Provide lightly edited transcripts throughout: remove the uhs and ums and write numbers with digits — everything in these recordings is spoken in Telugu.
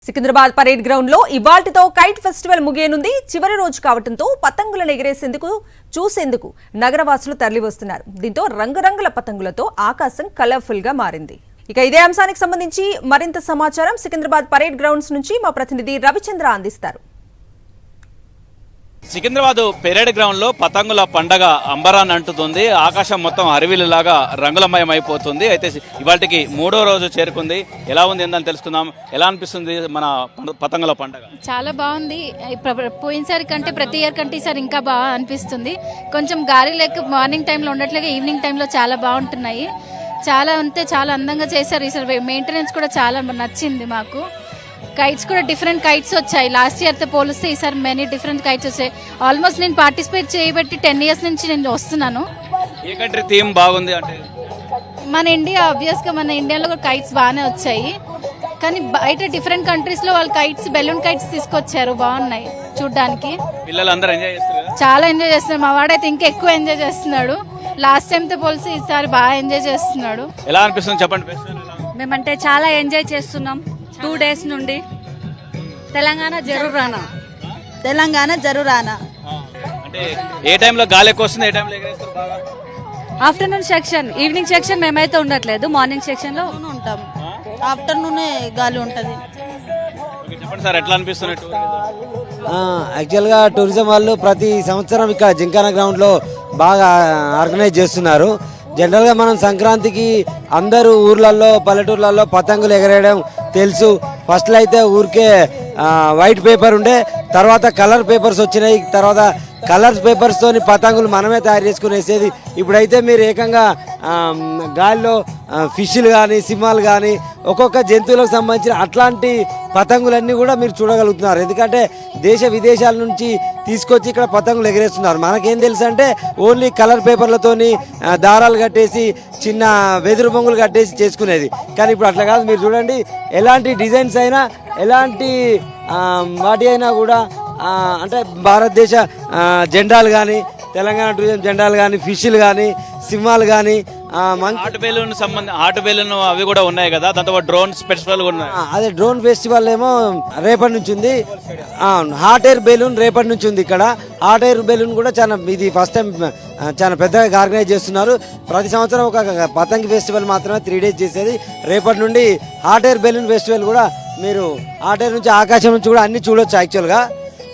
సికింద్రాబాద్ పరేడ్ గ్రౌండ్ లో ఇవాల్టితో కైట్ ఫెస్టివల్ ముగియనుంది. చివరి రోజు కావడంతో పతంగులను చూసేందుకు నగరవాసులు తరలివస్తున్నారు. దీంతో రంగురంగుల పతంగులతో ఆకాశం కలర్ఫుల్ గా మారింది. ఇక ఇదే అంశానికి సంబంధించి మరింత సమాచారం సికింద్రాబాద్ పరేడ్ గ్రౌండ్స్ నుంచి మా ప్రతినిధి రవిచంద్ర అందిస్తారు. సికింద్రాబాద్ పెరేడ్ గ్రౌండ్ లో పతంగుల పండగ అంబరాన్ని అంటుతుంది. ఆకాశం మొత్తం అరవిలిలాగా రంగులమయం అయిపోతుంది. అయితే ఇవాటికి 3వ రోజు చేరుకుంది. ఎలా ఉంది ఏందని తెలుసుకుందాం. ఎలా అనిపిస్తుంది మన పతంగుల పండగ? చాలా బాగుంది. పోయినసారి కంటే ప్రతి ఇయర్ కంటే ఈసారి ఇంకా బాగా అనిపిస్తుంది. కొంచెం గాలి లేక మార్నింగ్ టైంలో ఉండట్లేక ఈవినింగ్ టైంలో చాలా బాగుంటున్నాయి. చాలా చాలా అందంగా చేశారు. ఈసారి మెయింటెనెన్స్ కూడా చాలా నచ్చింది మాకు. కైట్స్ కూడా డిఫరెంట్ కైట్స్ వచ్చాయి. లాస్ట్ ఇయర్తో పోలిస్తే ఈసారి మెనీ డిఫరెంట్ కైట్స్ వచ్చాయి. ఆల్మోస్ట్ నేను పార్టిసిపేట్ చేయబట్టి 10 years నుంచి నేను వస్తున్నాను. ఏ కంట్రీ థీమ్ బాగుంది అంటే మన ఇండియా, ఆబ్వియస్గా మన ఇండియాలో కూడా కైట్స్ బాగానే వచ్చాయి. కానీ బయట డిఫరెంట్ కంట్రీస్లో వాళ్ళు కైట్స్, బెలూన్ కైట్స్ తీసుకొచ్చారు. బాగున్నాయి చూడడానికి. పిల్లలు అందరూ ఎంజాయ్ చేస్తారు. చాలా ఎంజాయ్ చేస్తున్నారు. మా వాడైతే ఇంకా ఎక్కువ ఎంజాయ్ చేస్తున్నాడు. లాస్ట్ టైంతో పోలిస్తే ఈసారి బాగా ఎంజాయ్ చేస్తున్నాడు. ఎలా అనిపిస్తుంది చెప్పండి. మేమంటే చాలా ఎంజాయ్ చేస్తున్నాం 2 days నుండి. తెలంగాణ జరూరానా అంటే ఏ టైంలో గాలి ఎక్కువ వస్తుంది, ఏ టైంలో ఎగరేస్తారు బాగా? ఆఫ్టర్నూన్ సెక్షన్, ఈవినింగ్ సెక్షన్ మేమైతే ఉండట్లేదు. మార్నింగ్ సెక్షన్ లో ఉంటాం. ఆఫ్టర్నూన్ గాలి ఉంటది. చెప్పండి సార్, ఎట్లా అనిపిస్తుంది? యాక్చువల్గా టూరిజం వాళ్ళు ప్రతి సంవత్సరం ఇక్కడ జింకానా గ్రౌండ్లో బాగా ఆర్గనైజ్ చేస్తున్నారు. జనరల్గా మనం సంక్రాంతికి అందరూ ఊర్లలో, పల్లెటూర్లలో పతంగులు ఎగరేయడం తెలుసు. ఫస్ట్లో అయితే ఊరికే వైట్ పేపర్ ఉండే, తర్వాత కలర్ పేపర్స్ వచ్చినాయి. తర్వాత కలర్స్ పేపర్స్తోని పతంగులు మనమే తయారు చేసుకుని వేసేది. ఇప్పుడైతే మీరు ఏకంగా గాలిలో ఫిష్లు కానీ, సింహాలు కానీ, ఒక్కొక్క జంతువులకు సంబంధించిన అట్లాంటి పతంగులన్నీ కూడా మీరు చూడగలుగుతున్నారు. ఎందుకంటే దేశ విదేశాల నుంచి తీసుకొచ్చి ఇక్కడ పతంగులు ఎగరేస్తున్నారు. మనకేం తెలుసు అంటే ఓన్లీ కలర్ పేపర్లతోని దారాలు కట్టేసి, చిన్న వెదురు బొంగులు కట్టేసి చేసుకునేది. కానీ ఇప్పుడు అట్లా కాదు. మీరు చూడండి, ఎలాంటి డిజైన్స్ అయినా, ఎలాంటి వాటి అయినా కూడా అంటే భారతదేశ జెండాలు కానీ, తెలంగాణ టూరిజం జెండాలు కానీ, ఫిష్లు కానీ, సింహాలు కానీ, హాట్ బెలూన్ అవి కూడా ఉన్నాయి కదా. దాంతో డ్రోన్ ఫెస్టివల్ కూడా ఉన్నాయి. అదే డ్రోన్ ఫెస్టివల్ ఏమో రేపటి నుంచి ఉంది. హాట్ ఎయిర్ బెలూన్ రేపటి నుంచి ఉంది. ఇక్కడ హాట్ ఎయిర్ బెలూన్ కూడా ఇది ఫస్ట్ టైం చాలా పెద్దగా ఆర్గనైజ్ చేస్తున్నారు. ప్రతి సంవత్సరం ఒక పతంగి ఫెస్టివల్ మాత్రమే 3 days చేసేది. రేపటి నుండి హాట్ ఎయిర్ బెలూన్ ఫెస్టివల్ కూడా మీరు హాట్ ఎయిర్ నుంచి, ఆకాశం నుంచి కూడా అన్ని చూడొచ్చు యాక్చువల్గా.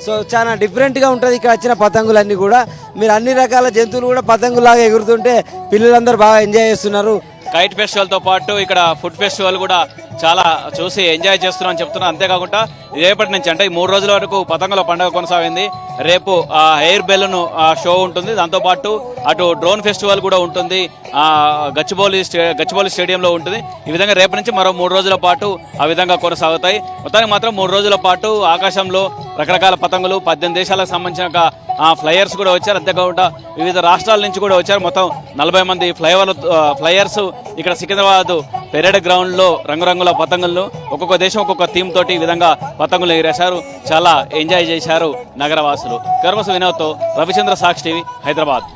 సో చాలా డిఫరెంట్గా ఉంటుంది ఇక్కడ వచ్చిన పతంగులన్నీ కూడా. మీరు అన్ని రకాల జంతువులు కూడా పతంగులాగా ఎగురుతుంటే పిల్లలందరూ బాగా ఎంజాయ్ చేస్తున్నారు. కైట్ ఫెస్టివల్తో పాటు ఇక్కడ ఫుడ్ ఫెస్టివల్ కూడా చాలా చూసి ఎంజాయ్ చేస్తున్నామని చెప్తున్నారు. అంతేకాకుండా రేపటి నుంచి అంటే 3 రోజుల వరకు పతంగుల పండుగ కొనసాగింది. రేపు ఎయిర్ బెలూన్ షో ఉంటుంది. దాంతోపాటు అటు డ్రోన్ ఫెస్టివల్ కూడా ఉంటుంది. గచ్చిబౌలి స్టేడియంలో ఉంటుంది. ఈ విధంగా రేపటి నుంచి మరో 3 రోజుల పాటు ఆ విధంగా కొనసాగుతాయి. మొత్తానికి మాత్రం 3 రోజుల పాటు ఆకాశంలో రకరకాల పతంగులు, 18 దేశాలకు సంబంధించిన ఫ్లయర్స్ కూడా వచ్చారు. అంతేకాకుండా వివిధ రాష్ట్రాల నుంచి కూడా వచ్చారు. మొత్తం 40 మంది ఫ్లయర్స్ ఇక్కడ సికింద్రాబాద్ పెరేడ్ గ్రౌండ్ లో రంగురంగుల పతంగులను, ఒక్కొక్క దేశం ఒక్కొక్క థీమ్ తోటి ఈ విధంగా పతంగులు ఎగిరేశారు. చాలా ఎంజాయ్ చేశారు నగరవాసులు. గర్వసు వినోద్తో రవిచంద్ర, సాక్షి టీవీ, హైదరాబాద్.